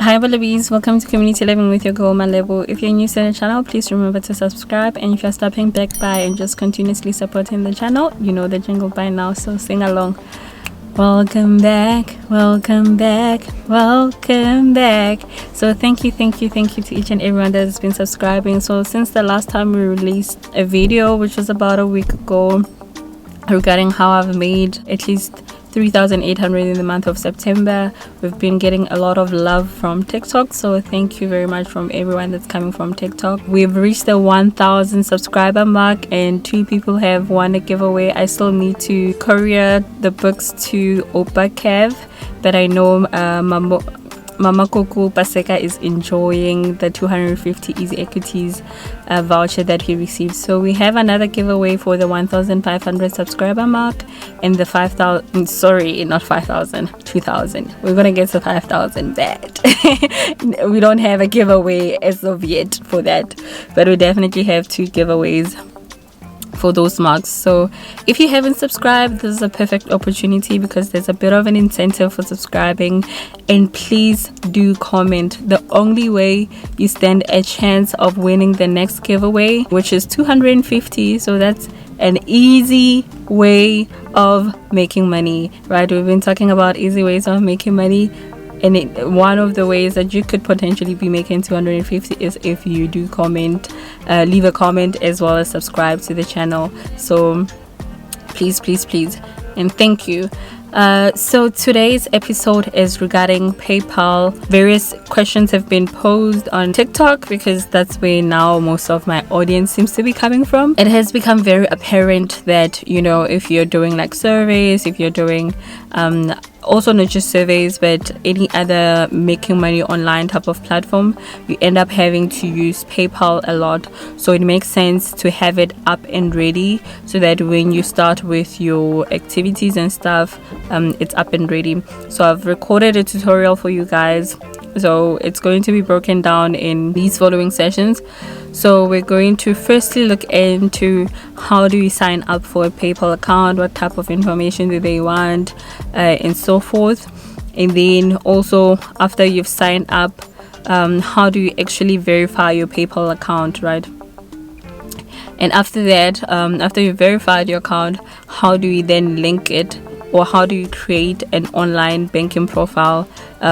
Hi bolovies, welcome to Community Living with your girl Malebo. If you're new to the channel, please remember to subscribe, and if you're stopping back by and just continuously supporting the channel, you know the jingle by now, so sing along. Welcome back, welcome back, welcome back. So thank you to each and everyone that has been subscribing. So since the last time we released a video, which was about a week ago, regarding how I've made at least 3,800 in the month of September, we've been getting a lot of love from TikTok, so thank you very much from everyone that's coming from TikTok. We've reached the 1,000 subscriber mark and 2 people have won a giveaway. I still need to courier the books to Opa Kev, but I know Mama Coco Paseka is enjoying the 250 Easy Equities voucher that he received. So we have another giveaway for the 1,500 subscriber mark and the 5,000, sorry, not 5,000, 2,000. We're gonna get to 5,000 bad. We don't have a giveaway as of yet for that, but we definitely have 2 giveaways for those marks. So if you haven't subscribed, this is a perfect opportunity because there's a bit of an incentive for subscribing, and please do comment. The only way you stand a chance of winning the next giveaway, which is 250, so that's an easy way of making money, right? We've been talking about easy ways of making money, and one of the ways that you could potentially be making 250 is if you do comment, leave a comment, as well as subscribe to the channel. So please and thank you. So today's episode is regarding PayPal. Various questions have been posed on TikTok because that's where now most of my audience seems to be coming from. It has become very apparent that, you know, if you're doing like surveys, if you're doing also not just surveys but any other making money online type of platform, you end up having to use PayPal a lot. So it makes sense to have it up and ready so that when you start with your activities and stuff, it's up and ready. So I've recorded a tutorial for you guys, so it's going to be broken down in these following sessions. So we're going to firstly look into how do you sign up for a PayPal account, what type of information do they want, and so forth. And then also after you've signed up, how do you actually verify your PayPal account, right? And after that, after you've verified your account, how do you then link it, or how do you create an online banking profile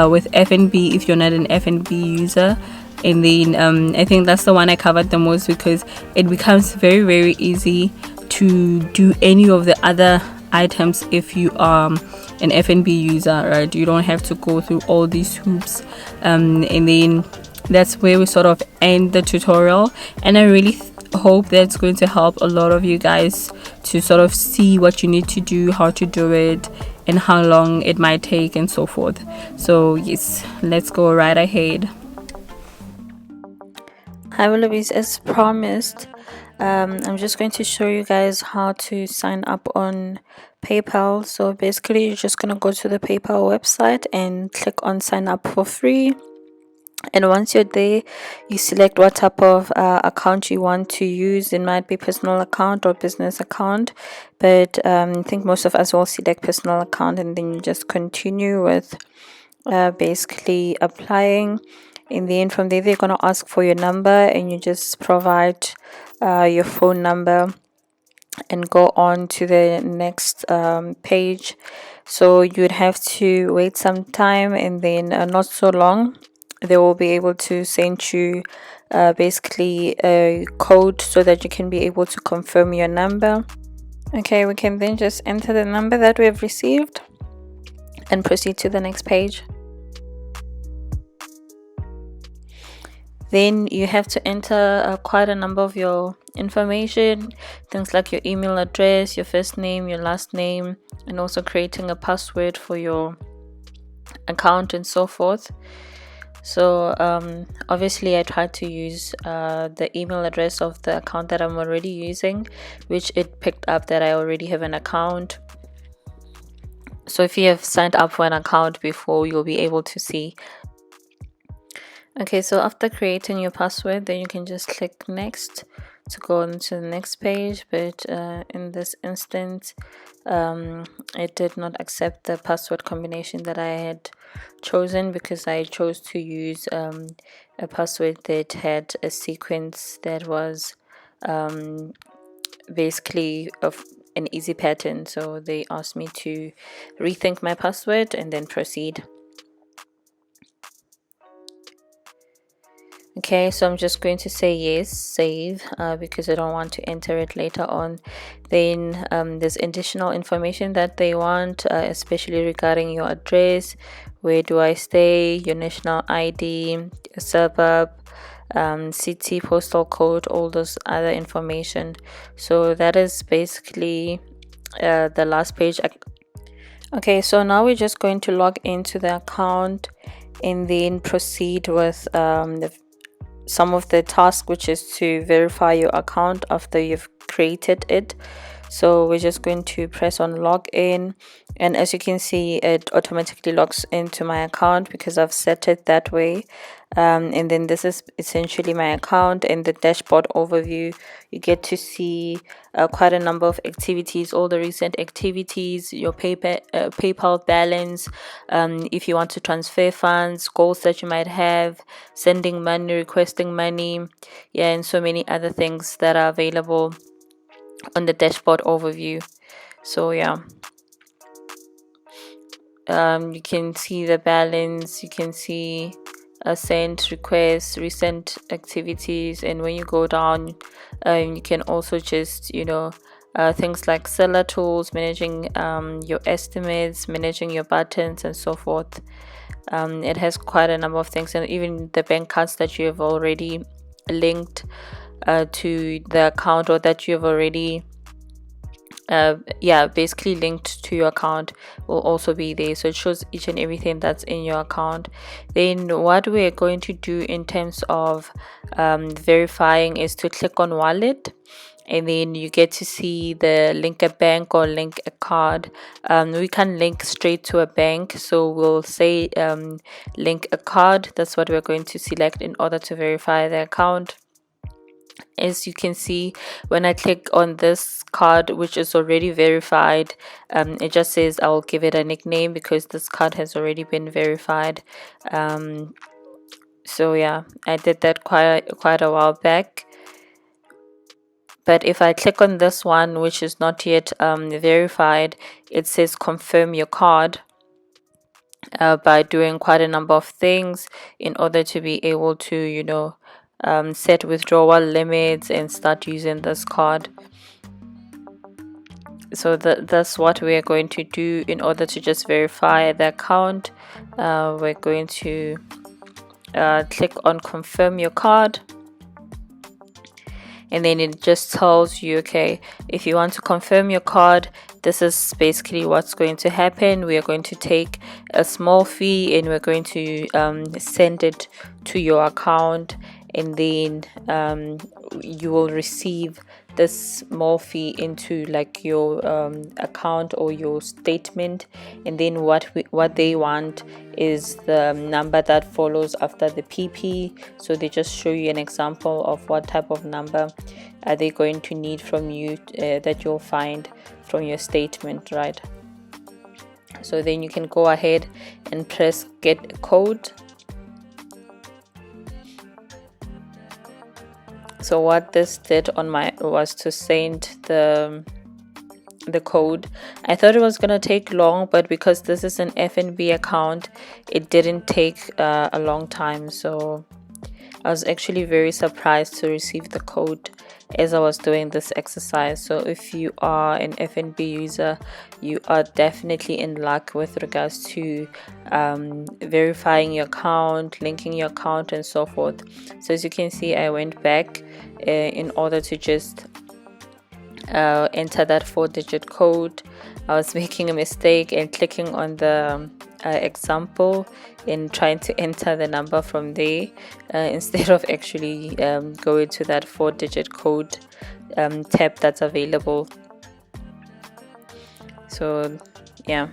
with FNB if you're not an FNB user? And then I think that's the one I covered the most because it becomes very easy to do any of the other items if you are an FNB user, right? You don't have to go through all these hoops, and then that's where we sort of end the tutorial. And I really hope that's going to help a lot of you guys to sort of see what you need to do, how to do it, and how long it might take, and so forth. So yes, let's go right ahead. Hi bolovies, as promised, I'm just going to show you guys how to sign up on PayPal. So basically you're just going to go to the PayPal website and click on sign up for free. And once you're there, you select what type of account you want to use. It might be personal account or business account, but I think most of us will select personal account, and then you just continue with basically applying. And then from there, they're going to ask for your number, and you just provide your phone number and go on to the next page. So you'd have to wait some time, and then not so long, they will be able to send you basically a code so that you can be able to confirm your number. Okay, we can then just enter the number that we have received and proceed to the next page. Then you have to enter quite a number of your information, things like your email address, your first name, your last name, and also creating a password for your account and so forth. So obviously I tried to use the email address of the account that I'm already using, which it picked up that I already have an account. So if you have signed up for an account before, you'll be able to see. Okay, so after creating your password, then you can just click next to go on to the next page, but in this instance it did not accept the password combination that I had chosen, because I chose to use a password that had a sequence that was basically of an easy pattern. So they asked me to rethink my password and then proceed. Okay, so I'm just going to say yes, save, because I don't want to enter it later on. Then there's additional information that they want, especially regarding your address, where do I stay, your national ID, suburb, city, postal code, all those other information. So that is basically the last page. Okay, so now we're just going to log into the account and then proceed with some of the tasks, which is to verify your account after you've created it. So we're just going to press on login, and as you can see, it automatically logs into my account because I've set it that way. And then this is essentially my account. In the dashboard overview, you get to see quite a number of activities, all the recent activities, your PayPal balance, if you want to transfer funds, goals that you might have, sending money, requesting money, yeah, and so many other things that are available on the dashboard overview. So yeah, you can see the balance, you can see sent requests, recent activities, and when you go down, you can also just things like seller tools, managing your estimates, managing your buttons, and so forth. It has quite a number of things, and even the bank cards that you have already linked to the account, or that you have already basically linked to your account, will also be there. So it shows each and everything that's in your account. Then what we're going to do in terms of verifying is to click on wallet, and then you get to see the link a bank or link a card. We can link straight to a bank, so we'll say link a card. That's what we're going to select in order to verify the account. As you can see, when I click on this card, which is already verified, it just says I'll give it a nickname because this card has already been verified. So yeah, I did that quite a while back. But if I click on this one, which is not yet verified, it says confirm your card. By doing quite a number of things in order to be able to set withdrawal limits and start using this card. So that's what we're going to do in order to just verify the account. We're going to click on confirm your card, and then it just tells you, okay, if you want to confirm your card, this is basically what's going to happen. We are going to take a small fee, and we're going to send it to your account, and then you will receive this small fee into like your account or your statement. And then what they want is the number that follows after the PP. So they just show you an example of what type of number are they going to need from you that you'll find from your statement, right? So then you can go ahead and press get code. So what this did on my was to send the code. I thought it was gonna take long, but because this is an FNB account, it didn't take a long time. So I was actually very surprised to receive the code as I was doing this exercise. So if you are an FNB user, you are definitely in luck with regards to verifying your account, linking your account, and so forth. So as you can see, I went back in order to just enter that 4-digit code. I was making a mistake and clicking on the example and trying to enter the number from there instead of actually going to that 4-digit code tab that's available. So yeah,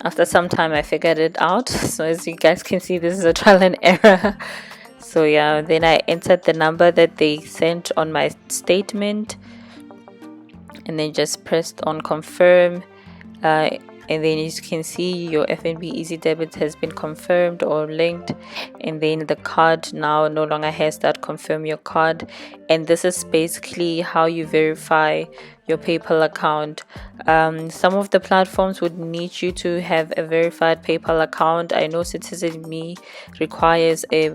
after some time I figured it out. So as you guys can see, this is a trial and error. So yeah, then I entered the number that they sent on my statement, and then just pressed on confirm. And then you can see your FNB Easy Debit has been confirmed or linked, and then the card now no longer has that confirm your card. And this is basically how you verify your PayPal account. Some of the platforms would need you to have a verified PayPal account. I know Citizen Me requires a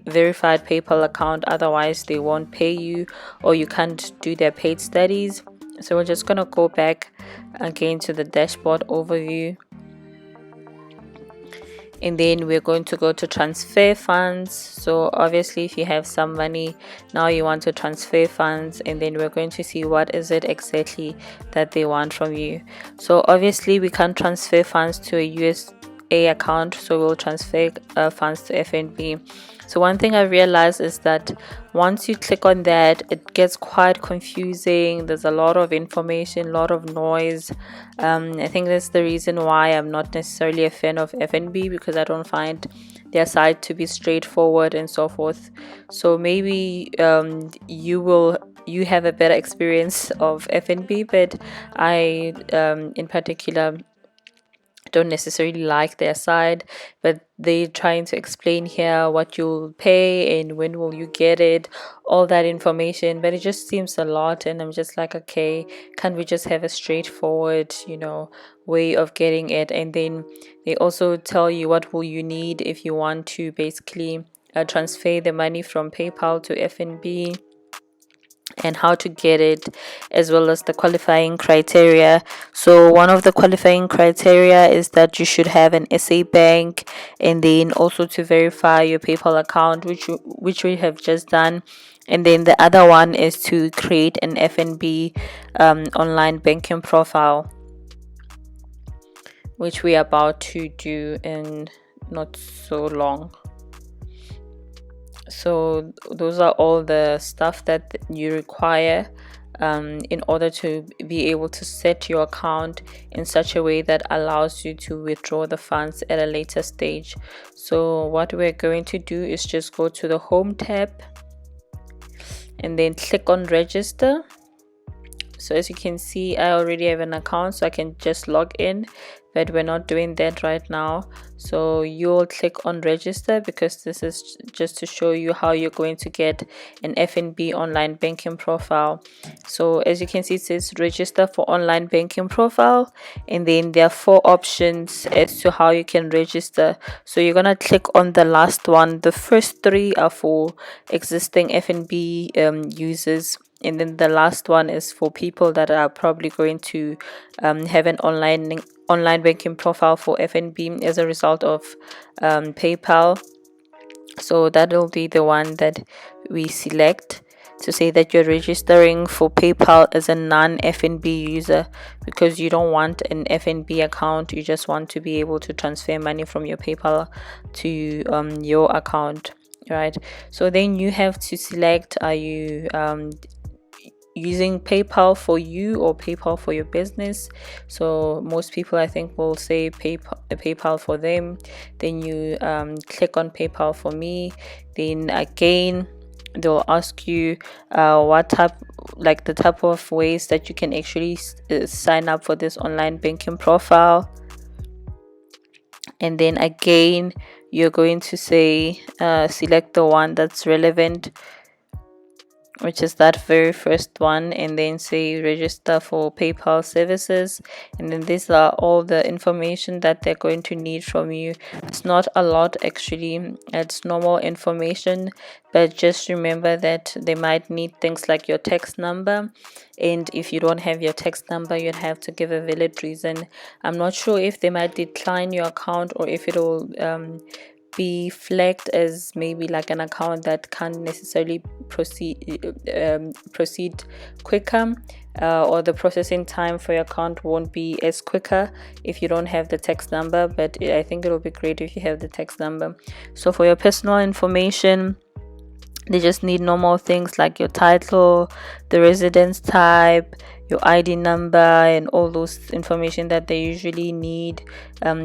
verified PayPal account, otherwise they won't pay you, or you can't do their paid studies. So we're just going to go back again to the dashboard overview, and then we're going to go to transfer funds. So obviously if you have some money now, you want to transfer funds, and then we're going to see what is it exactly that they want from you. So obviously we can't transfer funds to a USA account, so we'll transfer funds to FNB. So one thing I realized is that once you click on that, it gets quite confusing. There's a lot of information, a lot of noise. I think that's the reason why I'm not necessarily a fan of FNB, because I don't find their site to be straightforward and so forth. So maybe you have a better experience of FNB, but I in particular don't necessarily like their side. But they're trying to explain here what you'll pay and when will you get it, all that information, but it just seems a lot, and I'm just like, okay, can't we just have a straightforward way of getting it? And then they also tell you what will you need if you want to basically transfer the money from PayPal to FNB, and how to get it, as well as the qualifying criteria. So one of the qualifying criteria is that you should have an SA bank, and then also to verify your PayPal account, which we have just done. And then the other one is to create an FNB online banking profile, which we are about to do in not so long. So those are all the stuff that you require in order to be able to set your account in such a way that allows you to withdraw the funds at a later stage. So what we're going to do is just go to the home tab and then click on register. So as you can see, I already have an account, so I can just log in, but we're not doing that right now. So you'll click on register, because this is just to show you how you're going to get an FNB online banking profile. So as you can see, it says register for online banking profile, and then there are 4 options as to how you can register. So you're gonna click on the last one. The first 3 are for existing FNB users, and then the last one is for people that are probably going to have an online banking profile for FNB as a result of PayPal. So that will be the one that we select to say that you're registering for PayPal as a non-FNB user, because you don't want an FNB account. You just want to be able to transfer money from your PayPal to your account, right? So then you have to select, are you using PayPal for you or PayPal for your business? So most people, I think, will say PayPal for them. Then you click on PayPal for me. Then again, they'll ask you what type, like the type of ways that you can actually sign up for this online banking profile. And then again, you're going to say select the one that's relevant, which is that very first one, and then say register for PayPal services. And then these are all the information that they're going to need from you. It's not a lot actually, it's normal information, but just remember that they might need things like your tax number, and if you don't have your tax number, you'd have to give a valid reason. I'm not sure if they might decline your account, or if it'll be flagged as maybe like an account that can't necessarily proceed quicker, or the processing time for your account won't be as quicker if you don't have the tax number. But I think it'll be great if you have the tax number. So for your personal information, they just need normal things like your title, the residence type, your ID number and all those information that they usually need.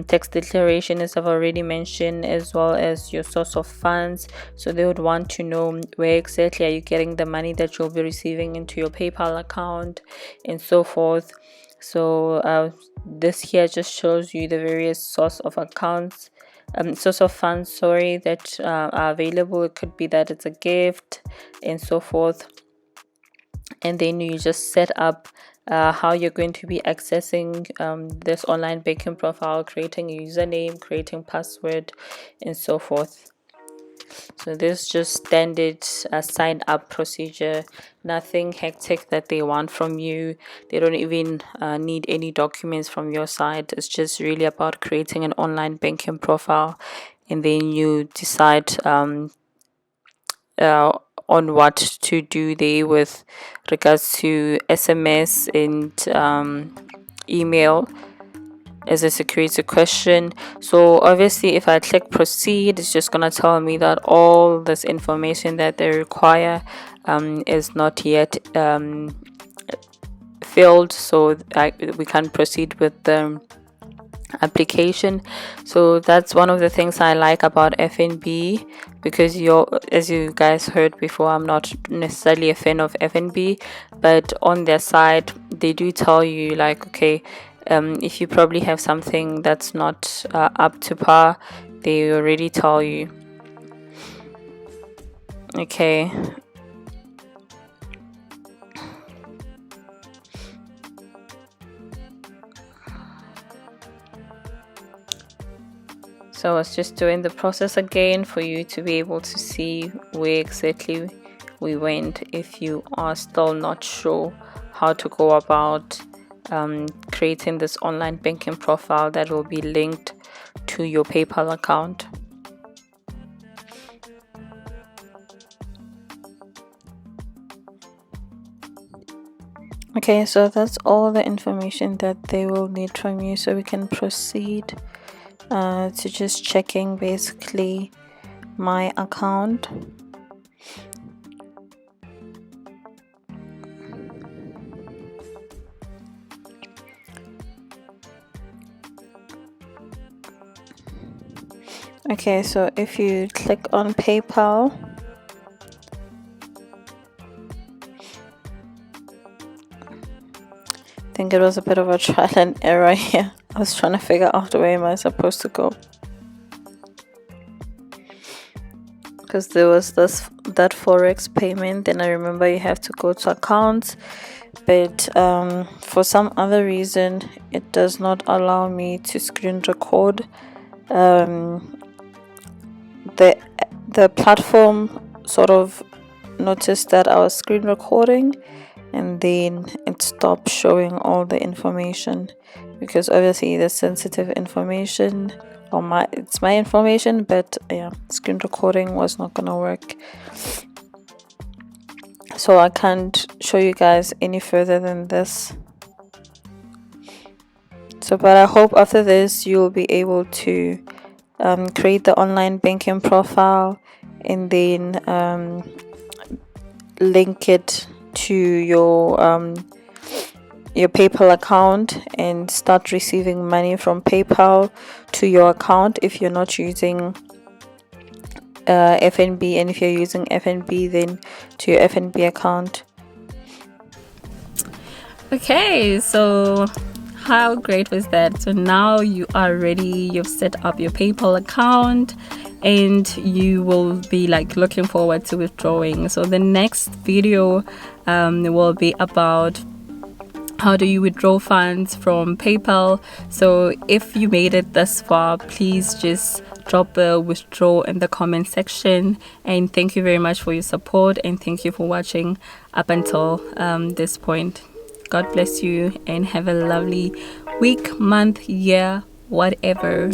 Tax declaration, as I've already mentioned, as well as your source of funds. So they would want to know where exactly are you getting the money that you'll be receiving into your PayPal account and so forth. So this here just shows you the various source of accounts, source of funds, sorry, that are available. It could be that it's a gift and so forth. And then you just set up how you're going to be accessing this online banking profile, creating a username, creating password, and so forth. So this is just standard sign up procedure, nothing hectic that they want from you. They don't even need any documents from your side. It's just really about creating an online banking profile, and then you decide on what to do there with regards to SMS and email as a security question. So obviously if I click proceed, it's just gonna tell me that all this information that they require is not yet filled, so we can proceed with the application. So that's one of the things I like about FNB, because as you guys heard before, I'm not necessarily a fan of FNB, but on their side they do tell you, like, okay, if you probably have something that's not up to par, they already tell you. Okay, so I was just doing the process again for you to be able to see where exactly we went if you are still not sure how to go about creating this online banking profile that will be linked to your PayPal account. Okay, so that's all the information that they will need from you, so we can proceed to just checking basically my account. Okay, so if you click on PayPal, I think it was a bit of a trial and error here. I was trying to figure out where am I supposed to go, because there was that forex payment. Then I remember you have to go to accounts, but for some other reason it does not allow me to screen record. The platform sort of noticed that I was screen recording, and then it stopped showing all the information, because obviously the sensitive information, or it's my information, but yeah, screen recording was not gonna work. So I can't show you guys any further than this. So, but I hope after this you'll be able to create the online banking profile, and then link it to your PayPal account and start receiving money from PayPal to your account if you're not using FNB, and if you're using FNB, then to your FNB account. Okay, so how great was that? So now you are ready, you've set up your PayPal account, and you will be like looking forward to withdrawing. So the next video will be about how do you withdraw funds from PayPal. So if you made it this far, please just drop a withdraw in the comment section. And thank you very much for your support, and thank you for watching up until this point. God bless you, and have a lovely week, month, year, whatever.